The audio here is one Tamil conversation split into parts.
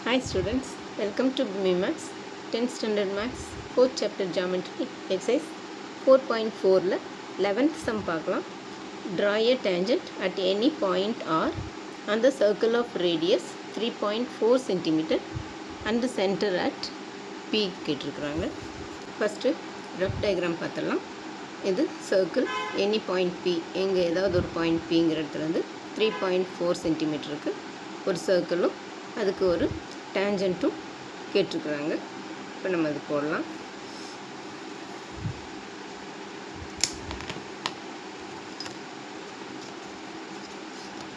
Hi students, welcome to BMAX 10th Standard Max 4th Chapter Geometry Exercise 4.4 11th sum பார்க்கலாம். Draw a tangent at any point R on the circle of radius 3.4 cm and the center at P கேட்டிருக்கிறாங்க. ஃபஸ்ட்டு ரஃப் டயக்ராம் பார்த்துடலாம். இது சர்க்கிள் எனி பாயிண்ட் P, எங்கே ஏதாவது ஒரு பாயிண்ட் Pங்கிற இடத்துலேருந்து 3.4 சென்டிமீட்டருக்கு ஒரு சர்க்கிளும் அதுக்கு ஒரு டேஞ்சண்ட்டும் கேட்டிருக்குறாங்க. இப்போ நம்ம அது போடலாம்.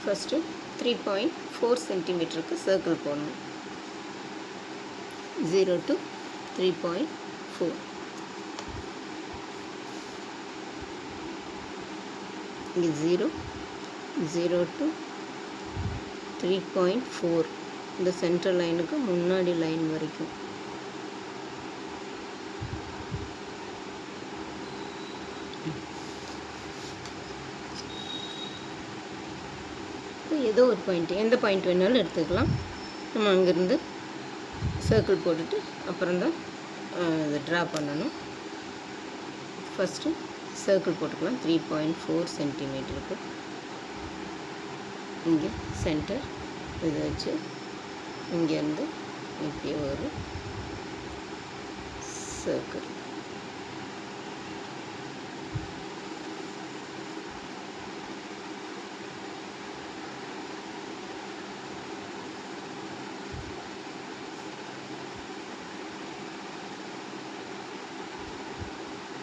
ஃபஸ்ட்டு 3.4 சென்டிமீட்டருக்கு சர்க்கிள் போடணும். 0 to 3.4. இங்கே 0 to 3.4 இந்த சென்ட்ரல் லைனுக்கு முன்னாடி லைன் வரைக்கும். ஏதோ ஒரு பாயிண்ட், எந்த பாயிண்ட் வேணாலும் எடுத்துக்கலாம். நம்ம அங்கேருந்து சர்க்கிள் போட்டுட்டு அப்புறம் தான் இதை ட்ரா பண்ணணும். ஃபஸ்ட்டு சர்க்கிள் போட்டுக்கலாம். 3.4 சென்டிமீட்டருக்கு இங்கே சென்டர் இதை வச்சு இங்கேருந்து இப்படி ஒரு சர்க்கிள்.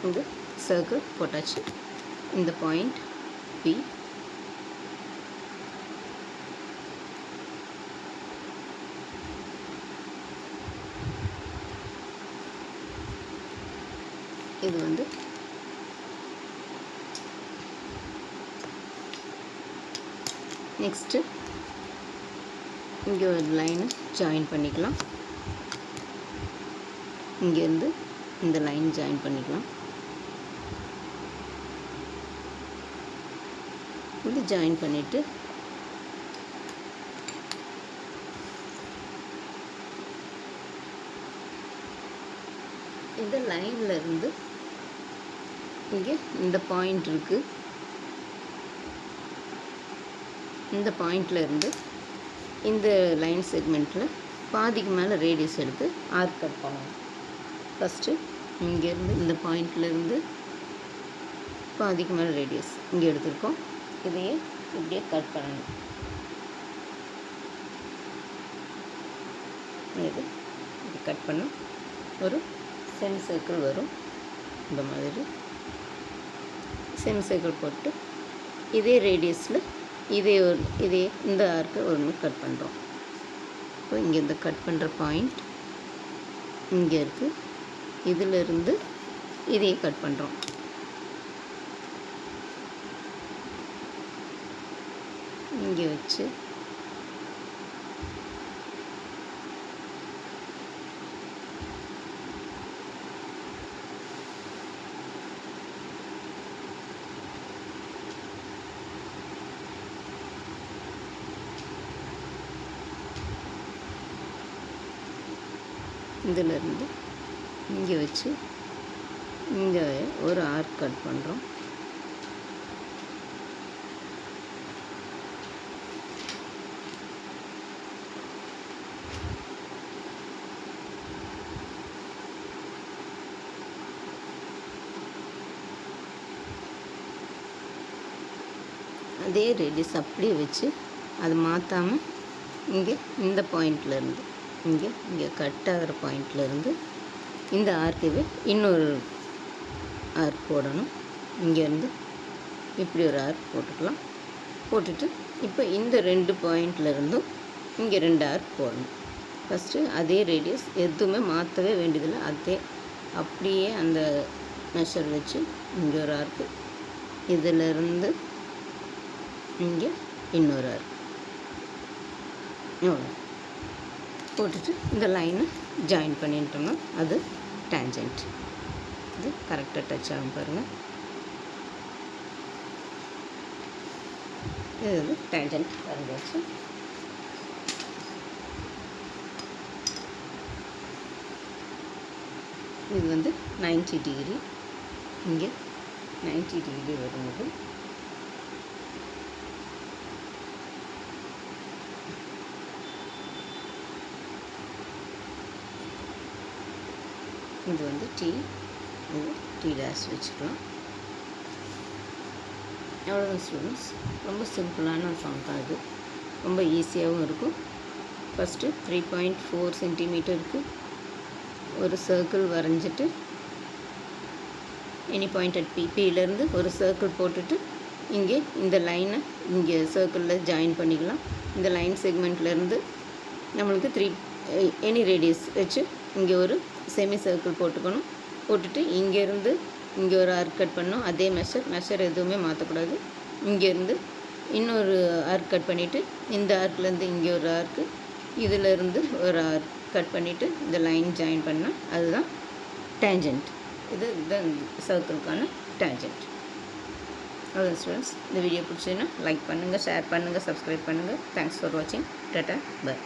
இந்த சர்க்கிள் போட்டாச்சு. இந்த பாயிண்ட் P, இது வந்து நெக்ஸ்ட்டு இங்கே ஒரு லைனை ஜாயின் பண்ணிக்கலாம். இங்கேருந்து இந்த லைன் ஜாயின் பண்ணிக்கலாம். இது ஜாயின் பண்ணிவிட்டு இந்த லைனில் இருந்து இங்கே இந்த பாயிண்ட் இருக்குது. இந்த பாயிண்டில் இருந்து இந்த லைன் செக்மெண்ட்டில் பாதிக்கு மேலே ரேடியஸ் எடுத்து ஆர்க் கட் பண்ணணும். ஃபஸ்ட்டு இங்கேருந்து இந்த பாயிண்ட்லேருந்து பாதிக்கு மேலே ரேடியஸ் இங்கே எடுத்துருக்கோம். இதையே இப்படியே கட் பண்ணணும். இது இப்படி கட் பண்ண ஒரு செமி சர்க்கிள் வரும். இந்த மாதிரி செமி சர்க்கிள் போட்டு இதே ரேடியஸில் இதே இந்த ஆர்க்கு ஒன்று கட் பண்ணுறோம். இப்போ இங்கே இந்த கட் பண்ணுற பாயிண்ட் இங்கே இருக்குது. இதிலிருந்து இதையே கட் பண்ணுறோம். இங்கே வச்சு இதிலிருந்து இங்கே வச்சு இங்கே ஒரு ஆர்க் கட் பண்ணுறோம். அதே ரேடியஸ் அப்படியே வச்சு அது மாற்றாமல் இங்கே இந்த பாயிண்ட்லேருந்து இங்கே கட் ஆகிற பாயிண்ட்லேருந்து இந்த ஆர்க்கவே இன்னொரு ஆர்க் போடணும். இங்கேருந்து இப்படி ஒரு ஆர்க் போட்டுக்கலாம். போட்டுட்டு இப்போ இந்த 2 பாயிண்ட்லேருந்தும் இங்கே 2 ஆர்க் போடணும். ஃபஸ்ட்டு அதே ரேடியஸ் எதுவுமே மாற்றவே வேண்டியதில்லை. அதே அப்படியே அந்த மெஷர் வச்சு இங்கே ஒரு ஆர்க்கு, இதிலிருந்து இங்கே இன்னொரு ஆர்க் போட்டுட்டு இந்த லைனை ஜாயின் பண்ணிட்டோம்னா அது டேஞ்சண்ட். இது கரெக்டாக டச் ஆகும் பாருங்கள். இது டேஞ்சண்ட் வரைஞ்சாச்சு. இது வந்து 90 டிகிரி, இங்கே 90 டிகிரி வரும்போது இது வந்து T, இது T' வச்சுக்கலாம். எவ்வளோ ஸ்டூடெண்ட்ஸ், ரொம்ப சிம்பிளான சம் தான் இது, ரொம்ப ஈஸியாகவும் இருக்கும். ஃபஸ்ட்டு 3.4 சென்டிமீட்டருக்கு ஒரு சர்க்கிள் வரைஞ்சிட்டு எனி பாயிண்ட் அட் பியிலேருந்து ஒரு சர்க்கிள் போட்டுட்டு இங்கே இந்த லைனை இங்கே சர்க்கிளில் ஜாயின் பண்ணிக்கலாம். இந்த லைன் செக்மெண்ட்லேருந்து நம்மளுக்கு எனி ரேடியஸ் வச்சு இங்கே ஒரு செமி சர்க்கிள் போட்டுக்கணும். போட்டுட்டு இங்கேருந்து இங்கே ஒரு ஆர்க் கட் பண்ணோம். அதே மெஷர் எதுவுமே மாற்றக்கூடாது. இங்கேருந்து இன்னொரு ஆர்க் கட் பண்ணிவிட்டு இந்த ஆர்க்லேருந்து இங்கே ஒரு ஆர்க்கு, இதிலேருந்து ஒரு ஆர்க் கட் பண்ணிவிட்டு இந்த லைன் ஜாயின் பண்ணால் அதுதான் டேஞ்சன்ட். இதுதான் சர்க்கிளுக்கான டேஞ்சன்ட். அவ்வளோ ஸ்டூடெண்ட்ஸ், இந்த வீடியோ பிடிச்சதுன்னா லைக் பண்ணுங்கள், ஷேர் பண்ணுங்கள், சப்ஸ்கிரைப் பண்ணுங்கள். தேங்க்ஸ் ஃபார் வாட்சிங். Tata, by.